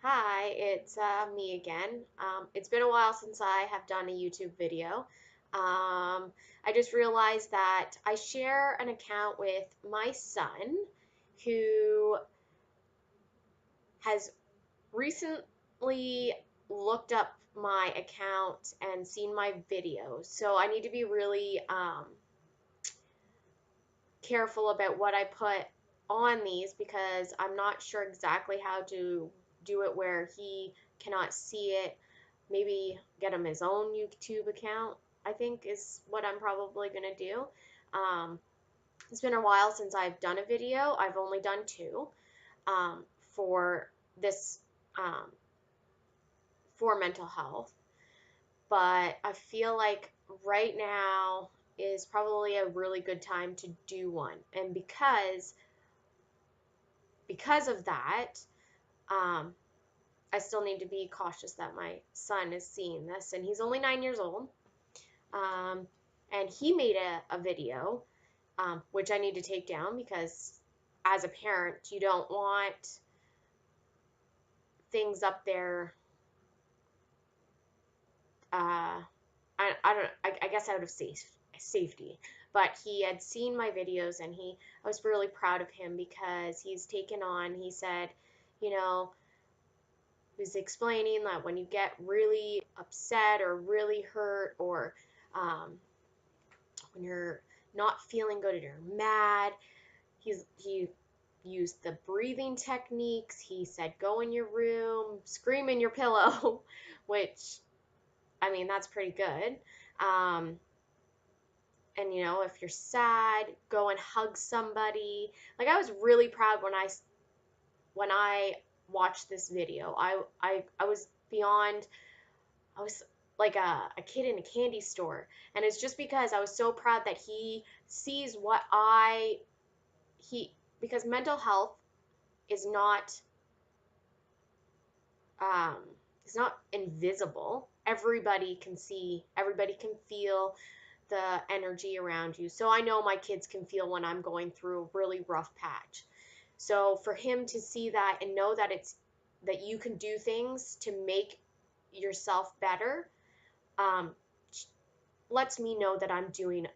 Hi, it's me again. It's been a while since I have done a YouTube video. I just realized that I share an account with my son who has recently looked up my account and seen my videos. So I need to be really careful about what I put on these because I'm not sure exactly how to do it where he cannot see it. Maybe get him his own YouTube account, I think is what I'm probably going to do. Um, it's been a while since I've done a video. I've only done two um, for this, um, for mental health. But I feel like right now is probably a really good time to do one. And because of that, um, I still need to be cautious that my son is seeing this, and he's only 9 years old. Um, and he made a video, which I need to take down because as a parent, you don't want things up there. I guess out of safety. But he had seen my videos, and I was really proud of him because he's taken on. He said, you know, was explaining that when you get really upset or really hurt or um, when you're not feeling good or you're mad, he used the breathing techniques. He said go in your room, scream in your pillow, which I mean that's pretty good. Um, and if you're sad, go and hug somebody. Like I was really proud when I watched this video. I was beyond. I was like a kid in a candy store. And it's just because I was so proud that he sees what he, because mental health is um, not invisible. Everybody can see, everybody can feel the energy around you. So I know my kids can feel when I'm going through a really rough patch. So for him to see that and know that you can do things to make yourself better, um, lets me know that I'm doing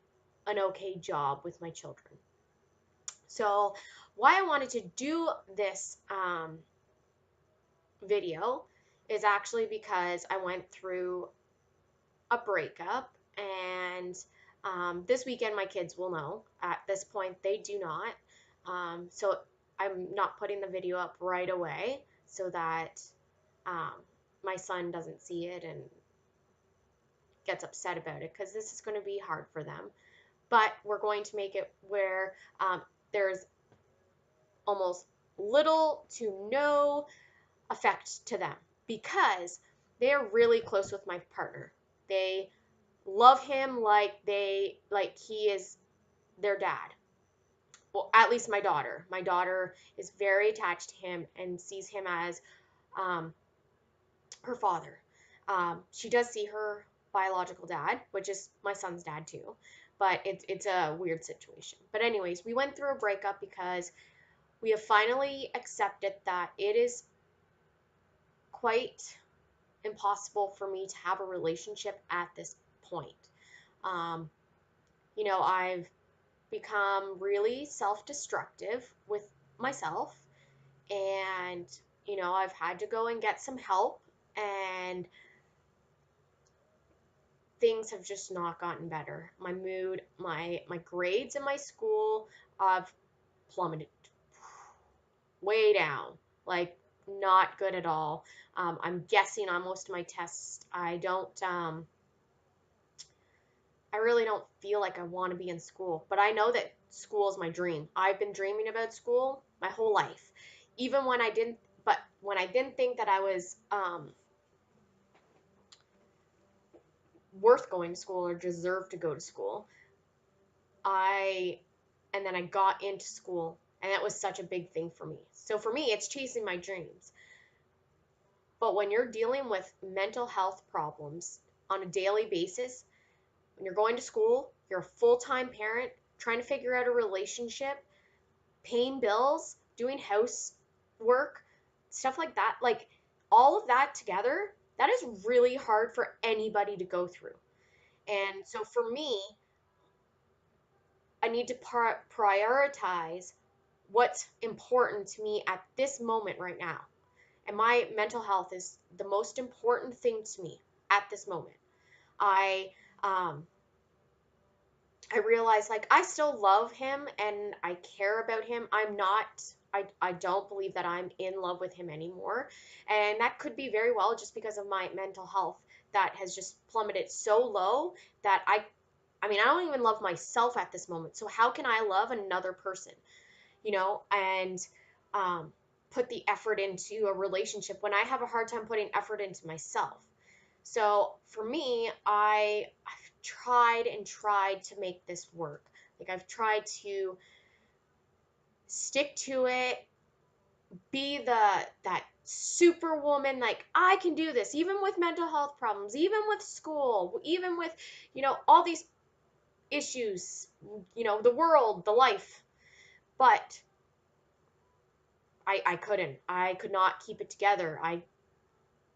an okay job with my children. So, why I wanted to do this video is actually because I went through a breakup, and this weekend my kids will know. At this point, they do not. So, I'm not putting the video up right away so that um, my son doesn't see it and gets upset about it because this is going to be hard for them. But we're going to make it where there's almost little to no effect to them because they're really close with my partner. They love him like he is their dad. Well, at least my daughter. My daughter is very attached to him and sees him as um, her father. She does see her biological dad, which is my son's dad too, but it's a weird situation. But anyways, we went through a breakup because we have finally accepted that it is quite impossible for me to have a relationship at this point. Um, I've become really self destructive with myself, and, I've had to go and get some help, and things have just not gotten better. My mood, my grades in my school have plummeted way down, like not good at all. I'm guessing on most of my tests. I really don't feel like I want to be in school, but I know that school is my dream. I've been dreaming about school my whole life, even when I didn't think that I was worth going to school or deserved to go to school. I and then I got into school, and that was such a big thing for me. So for me, it's chasing my dreams. But when you're dealing with mental health problems on a daily basis, when you're going to school, you're a full-time parent, trying to figure out a relationship, paying bills, doing housework, stuff like that. Like all of that together, that is really hard for anybody to go through. And so for me, I need to prioritize what's important to me at this moment right now. And my mental health is the most important thing to me at this moment. I um I realize like I still love him and I care about him. I don't believe that I'm in love with him anymore. And that could be very well just because of my mental health that has just plummeted so low that I mean, I don't even love myself at this moment. So how can I love another person, and um, put the effort into a relationship when I have a hard time putting effort into myself? So for me, I've tried and tried to make this work. Like I've tried to stick to it, be that superwoman, like I can do this even with mental health problems, even with school, even with, all these issues, the world, the life. But I couldn't. I could not keep it together.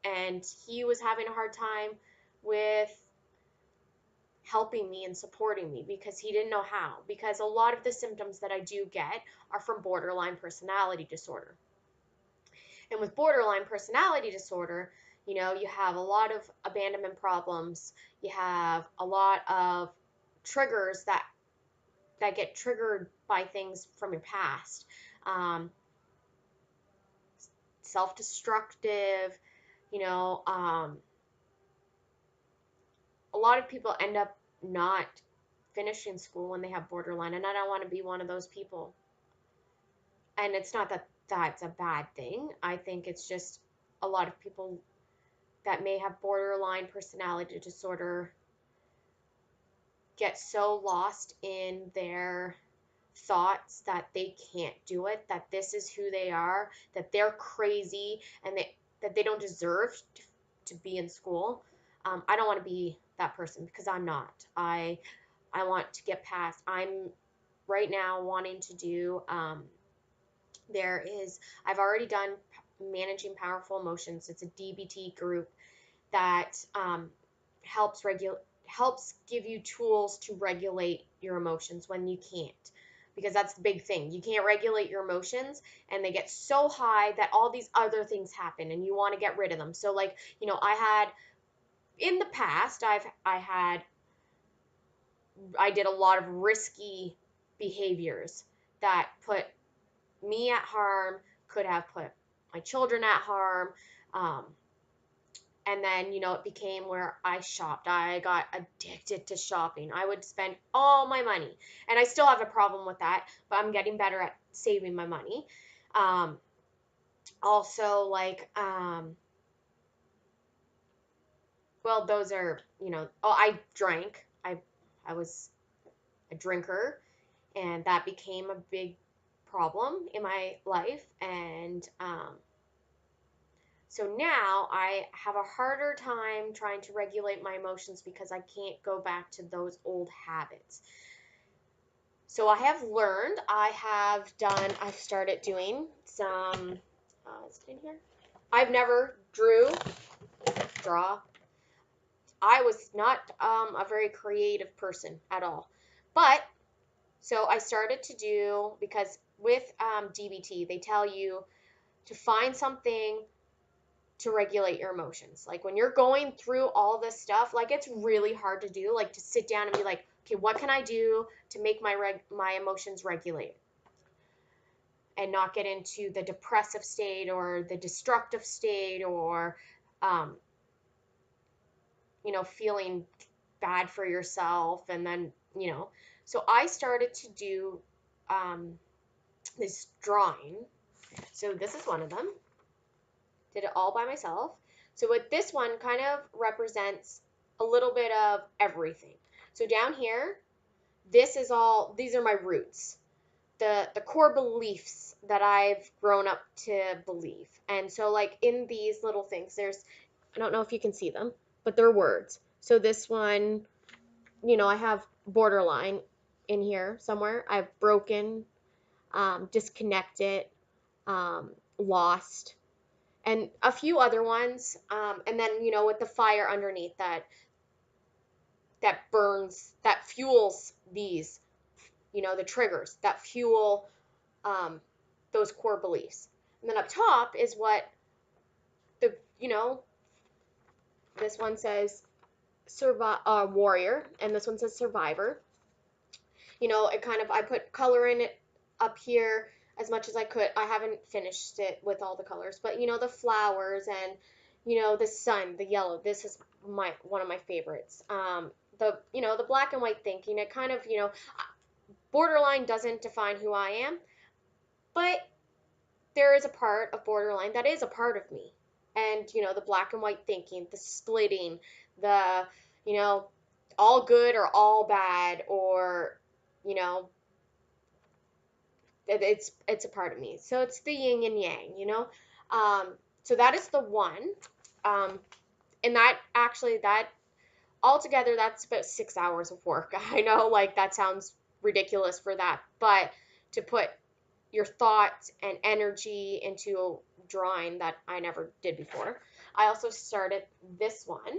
And he was having a hard time with helping me and supporting me because he didn't know how. Because a lot of the symptoms that I do get are from borderline personality disorder. And with borderline personality disorder, you have a lot of abandonment problems. You have a lot of triggers that get triggered by things from your past. Um, Self-destructive, you know, um, a lot of people end up not finishing school when they have borderline, and I don't want to be one of those people. And it's not that that's a bad thing. I think it's just a lot of people that may have borderline personality disorder get so lost in their thoughts that they can't do it, that this is who they are, that they're crazy, and that they don't deserve to be in school. I don't want to be that person because I'm not. I want to get past. I'm right now wanting to do. There is. I've already done managing powerful emotions. It's a DBT group that helps give you tools to regulate your emotions when you can't, because that's the big thing. You can't regulate your emotions and they get so high that all these other things happen and you want to get rid of them. So like, I had in the past, I did a lot of risky behaviors that put me at harm, could have put my children at harm. um, And then, it became where I shopped. I got addicted to shopping. I would spend all my money. And I still have a problem with that, but I'm getting better at saving my money. Um, Also, like, well, those are, I drank. I was a drinker, and that became a big problem in my life. And so now I have a harder time trying to regulate my emotions because I can't go back to those old habits. So I have learned, I've started doing some, is it in here? I've never draw. I was not a very creative person at all. But, so I started to do, because with DBT, they tell you to find something to regulate your emotions. Like when you're going through all this stuff, like it's really hard to do, like to sit down and be like, okay, what can I do to make my emotions regulated and not get into the depressive state or the destructive state, or um, feeling bad for yourself. And then, so I started to do um, this drawing. So this is one of them. Did it all by myself. So what this one kind of represents a little bit of everything. So down here, these are my roots, the core beliefs that I've grown up to believe. And so like in these little things, I don't know if you can see them, but they're words. So this one, I have borderline in here somewhere. I've broken, disconnected, lost, and a few other ones. And then, with the fire underneath that burns, that fuels these, the triggers that fuel um, those core beliefs. And then up top is what the, this one says warrior, and this one says survivor. It kind of, I put color in it up here as much as I could. I haven't finished it with all the colors, but the flowers and the sun, the yellow. This is one of my favorites. The black and white thinking. It kind of, borderline doesn't define who I am, but there is a part of borderline that is a part of me. And the black and white thinking, the splitting, the you know all good or all bad, or you know it's a part of me. So it's the yin and yang. So that is the one. um and that altogether, that's about 6 hours of work. I know, like, that sounds ridiculous for that, but to put your thoughts and energy into a drawing that I never did before. I also started this one.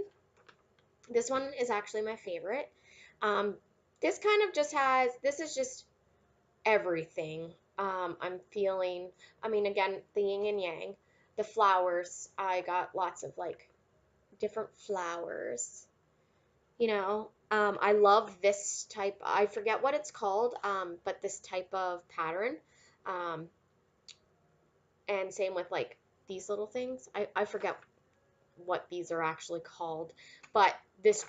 This one is actually my favorite. um this kind of just has, this is just everything I'm feeling. I mean, again, the yin and yang, the flowers. I got lots of like different flowers. I love this type. I forget what it's called, but this type of pattern. Um, and same with like these little things. I forget what these are actually called, but this,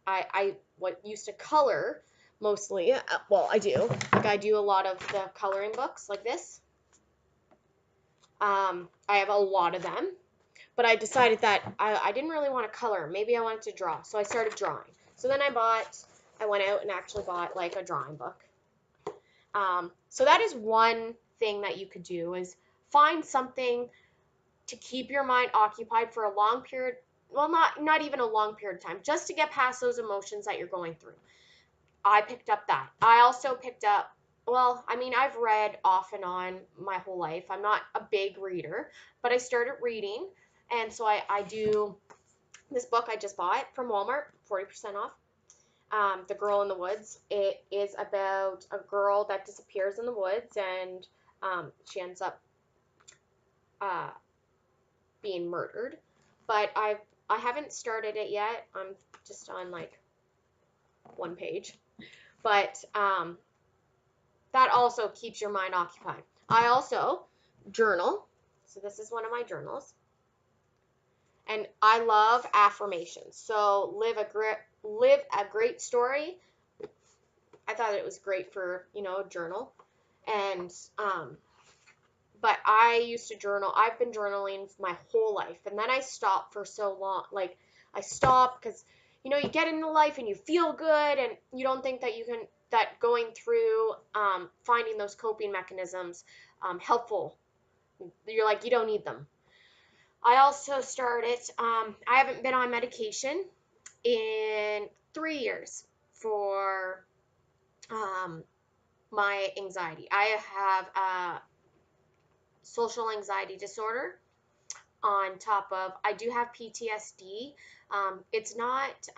I what used to color mostly. Well, I do. Like, I do a lot of the coloring books like this. I have a lot of them, but I decided that I didn't really want to color. Maybe I wanted to draw, so I started drawing. So then I went out and actually bought like a drawing book. So that is one thing that you could do, is find something to keep your mind occupied for a long period. Well, not even a long period of time, just to get past those emotions that you're going through. I picked up that. I also picked up, well, I mean, I've read off and on my whole life. I'm not a big reader, but I started reading. And so I do this book I just bought from Walmart, 40% off. The Girl in the Woods. It is about a girl that disappears in the woods, and she ends up uh, being murdered. But I haven't started it yet. I'm just on like one page. But that also keeps your mind occupied. I also journal. So this is one of my journals. And I love affirmations. So live a great story. I thought it was great for, a journal. And but I used to journal. I've been journaling my whole life. And then I stopped for so long. Like, I stopped because, you get into life and you feel good, and you don't think that that going through finding those coping mechanisms helpful. You're like, you don't need them. I also started, I haven't been on medication in 3 years for um, my anxiety. I have a social anxiety disorder, on top of, I do have PTSD. It's not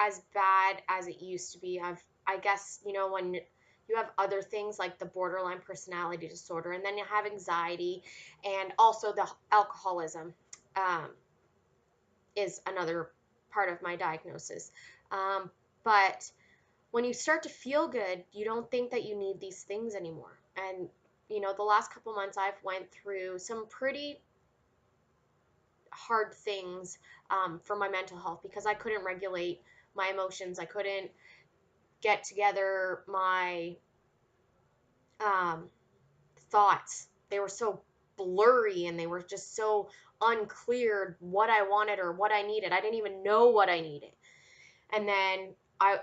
as bad as it used to be. I guess, when you have other things like the borderline personality disorder, and then you have anxiety, and also the alcoholism um, is another part of my diagnosis. But when you start to feel good, you don't think that you need these things anymore. And the last couple months I've went through some pretty hard things for my mental health, because I couldn't regulate my emotions. I couldn't get together my um, thoughts. They were so blurry, and they were just so unclear what I wanted or what I needed. I didn't even know what I needed. And then I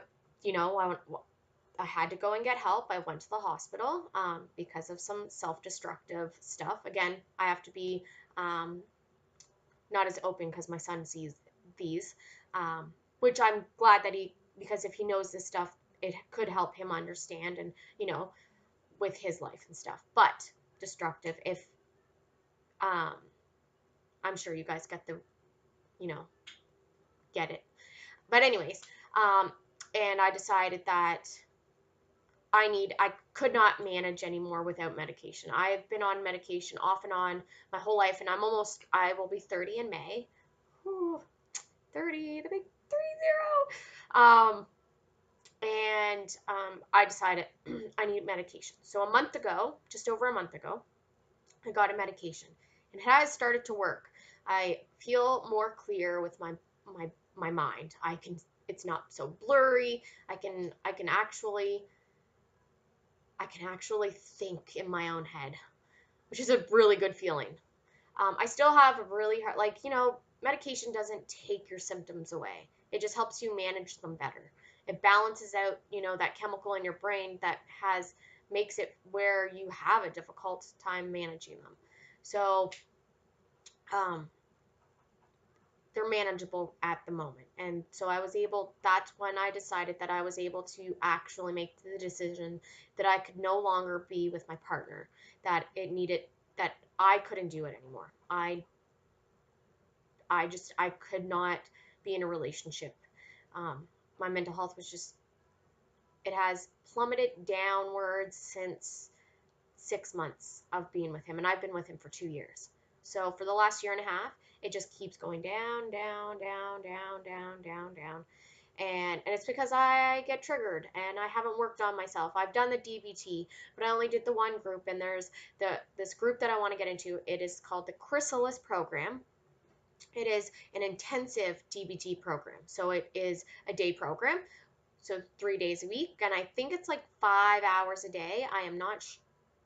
had to go and get help. I went to the hospital because of some self-destructive stuff. Again, I have to be not as open because my son sees these, which I'm glad that because if he knows this stuff, it could help him understand, and with his life and stuff. But destructive, if um I'm sure you guys get the, you know, get it. But anyways, and I decided that I could not manage anymore without medication. I've been on medication off and on my whole life, and I will be 30 in May. Whew, 30, the big 30. I decided I need medication. So a month ago, just over a month ago, I got a medication, and it has started to work. I feel more clear with my mind. It's not so blurry. I can actually think in my own head, which is a really good feeling. I still have a really hard, like, medication doesn't take your symptoms away. It just helps you manage them better. It balances out, that chemical in your brain that makes it where you have a difficult time managing them. So, um, they're manageable at the moment. And so that's when I decided that I was able to actually make the decision that I could no longer be with my partner, that I couldn't do it anymore. I could not be in a relationship. My mental health it has plummeted downwards since 6 months of being with him, and I've been with him for 2 years. So for the last year and a half, it just keeps going down, down, down, down, down, down, down. And it's because I get triggered and I haven't worked on myself. I've done the DBT, but I only did the one group, and there's this group that I want to get into. It is called the Chrysalis program. It is an intensive DBT program. So it is a day program, so 3 days a week, and I think it's like 5 hours a day. I am not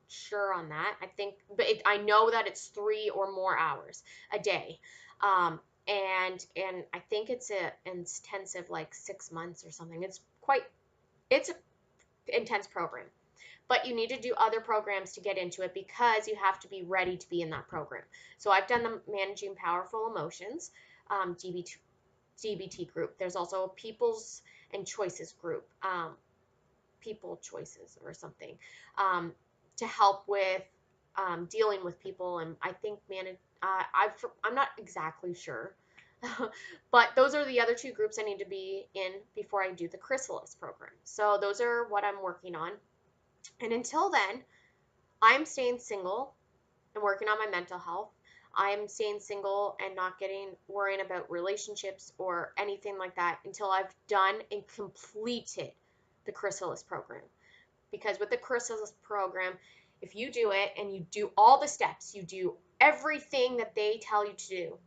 sure on that. I think, but I know that it's 3 or more hours a day, and I think it's a intensive, like 6 months or something. It's an intense program, but you need to do other programs to get into it because you have to be ready to be in that program. So I've done the Managing Powerful Emotions, DBT group. There's also a People's and Choices group, People Choices or something, to help with dealing with people. And I think I'm not exactly sure, but those are the other two groups I need to be in before I do the Chrysalis program. So those are what I'm working on. And until then, I'm staying single and working on my mental health. I'm staying single and not worrying about relationships or anything like that until I've done and completed the Chrysalis program. Because with the Chrysalis program, if you do it and you do all the steps, you do everything that they tell you to do,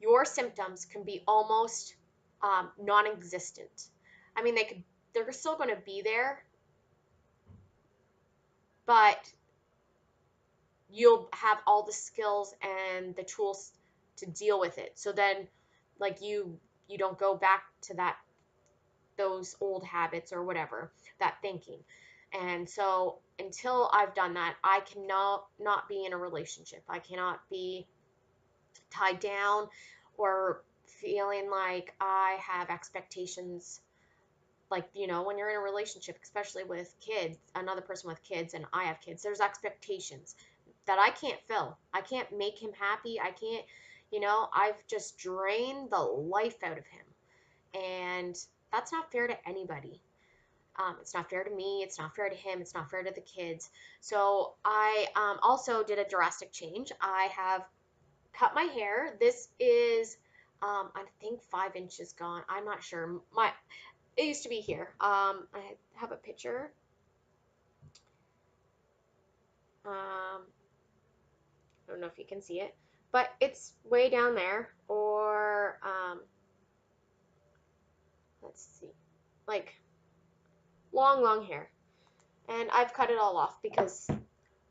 your symptoms can be almost non-existent. I mean, they're still going to be there, but you'll have all the skills and the tools to deal with it. So then, like, you don't go back to those old habits or whatever, that thinking. And so until I've done that, I cannot not be in a relationship. I cannot be tied down or feeling like I have expectations. Like, when you're in a relationship, especially with kids, another person with kids, and I have kids, there's expectations that I can't fill. I can't make him happy. I can't, I've just drained the life out of him. And that's not fair to anybody. It's not fair to me. It's not fair to him. It's not fair to the kids. So I also did a drastic change. I have cut my hair. This is, I think 5 inches gone. I'm not sure. It used to be here. I have a picture. I don't know if you can see it, but it's way down there. Or let's see, like long, long hair. And I've cut it all off because,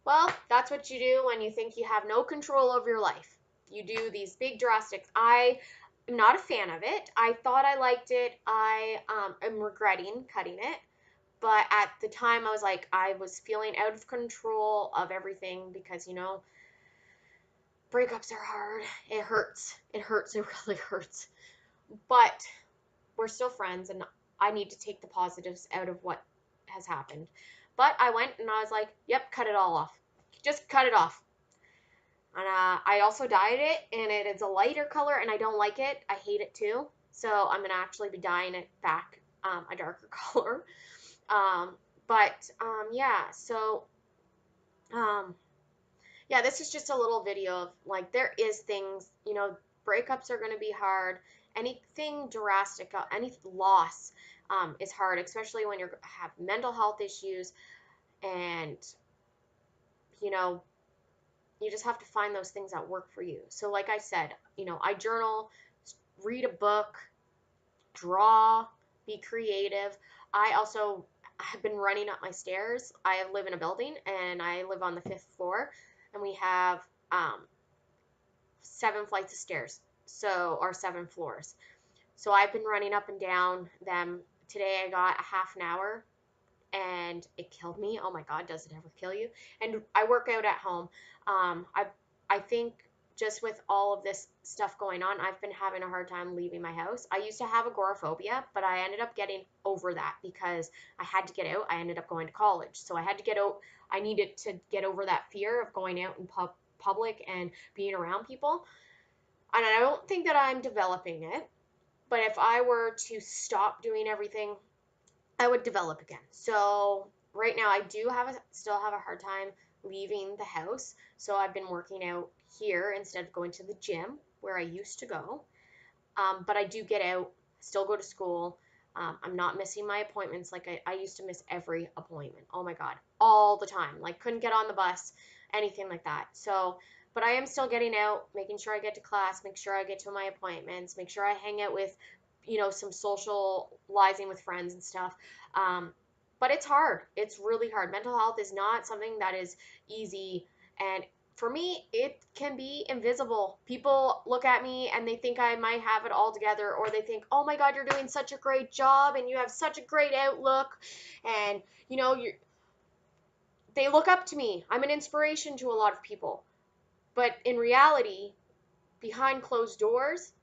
well, that's what you do when you think you have no control over your life. You do these big drastics. I am not a fan of it. I thought I liked it. I am regretting cutting it. But at the time, I was feeling out of control of everything because, breakups are hard. It hurts. It hurts. It really hurts. But we're still friends, and I need to take the positives out of what has happened. But I went and I was like, yep, cut it all off. Just cut it off. And I also dyed it, and it is a lighter color, and I don't like it. I hate it too. So I'm gonna actually be dyeing it back a darker color. Um, but yeah, so um, yeah, this is just a little video of like there is things, breakups are gonna be hard. Anything drastic, any loss is hard, especially when you have mental health issues, and you know you just have to find those things that work for you. So, like I said, I journal, read a book, draw, be creative. I also have been running up my stairs. I live in a building and I live on the fifth floor, and we have 7 flights of stairs, or 7 floors. So I've been running up and down them. Today I got a half an hour and it killed me. Oh my God, does it ever kill you? And I work out at home. I think just with all of this stuff going on, I've been having a hard time leaving my house. I used to have agoraphobia, but I ended up getting over that because I had to get out. I ended up going to college, so I had to get out. I needed to get over that fear of going out in public and being around people. And I don't think that I'm developing it, but if I were to stop doing everything, I would develop again. So right now I do still have a hard time leaving the house. So I've been working out here instead of going to the gym where I used to go. But I do get out, still go to school. I'm not missing my appointments like I used to miss every appointment. Oh my God, all the time. Like couldn't get on the bus, anything like that. So, but I am still getting out, making sure I get to class, make sure I get to my appointments, make sure I hang out with, some socializing with friends and stuff. Um, but it's hard. It's really hard. Mental health is not something that is easy, and for me, it can be invisible. People look at me and they think I might have it all together, or they think, oh my God, you're doing such a great job and you have such a great outlook. And, they look up to me. I'm an inspiration to a lot of people. But in reality, behind closed doors,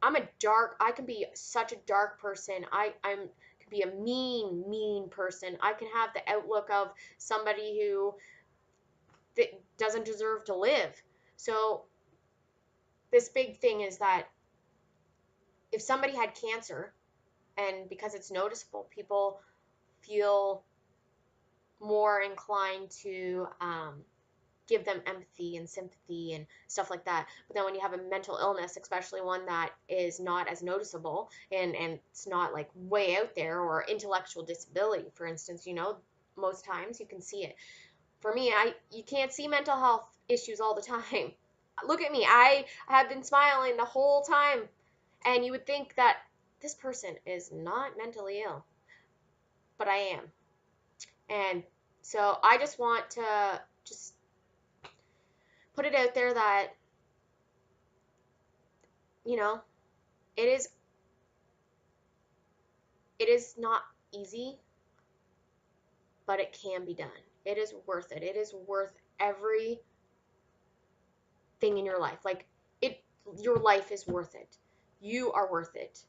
I can be such a dark person. Can be a mean person. I can have the outlook of somebody who doesn't deserve to live. So this big thing is that if somebody had cancer, and because it's noticeable, people feel more inclined to give them empathy and sympathy and stuff like that. But then when you have a mental illness, especially one that is not as noticeable, and it's not like way out there, or intellectual disability, for instance, most times you can see it. For me, you can't see mental health issues all the time. Look at me. I have been smiling the whole time, and you would think that this person is not mentally ill, but I am. And so I just want to just put it out there that, you know, it is it is not easy, but it can be done. It is worth it. It is worth everything in your life. Like your life is worth it. You are worth it.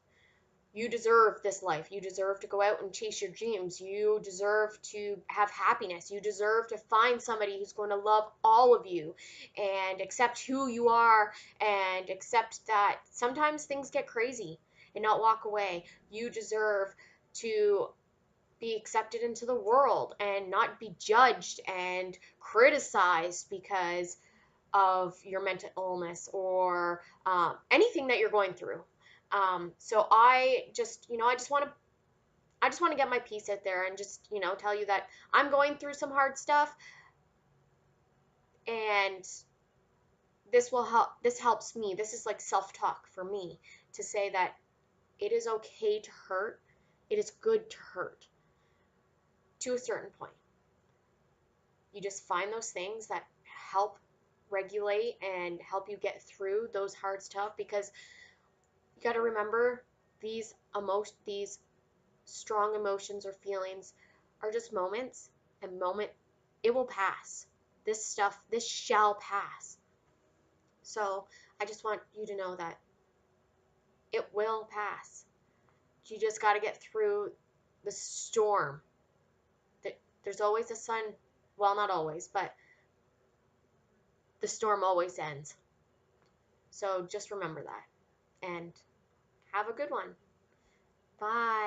You deserve this life. You deserve to go out and chase your dreams. You deserve to have happiness. You deserve to find somebody who's going to love all of you and accept who you are, and accept that sometimes things get crazy, and not walk away. You deserve to be accepted into the world and not be judged and criticized because of your mental illness, or anything that you're going through. So I just want to get my piece out there and just, tell you that I'm going through some hard stuff, and this helps me. This is like self-talk for me, to say that it is okay to hurt. It is good to hurt to a certain point. You just find those things that help regulate and help you get through those hard stuff, because you got to remember, these strong emotions or feelings are just moments, and it will pass. This shall pass. So I just want you to know that it will pass. You just got to get through the storm. There's always a sun. Well, not always, but the storm always ends. So just remember that and have a good one. Bye.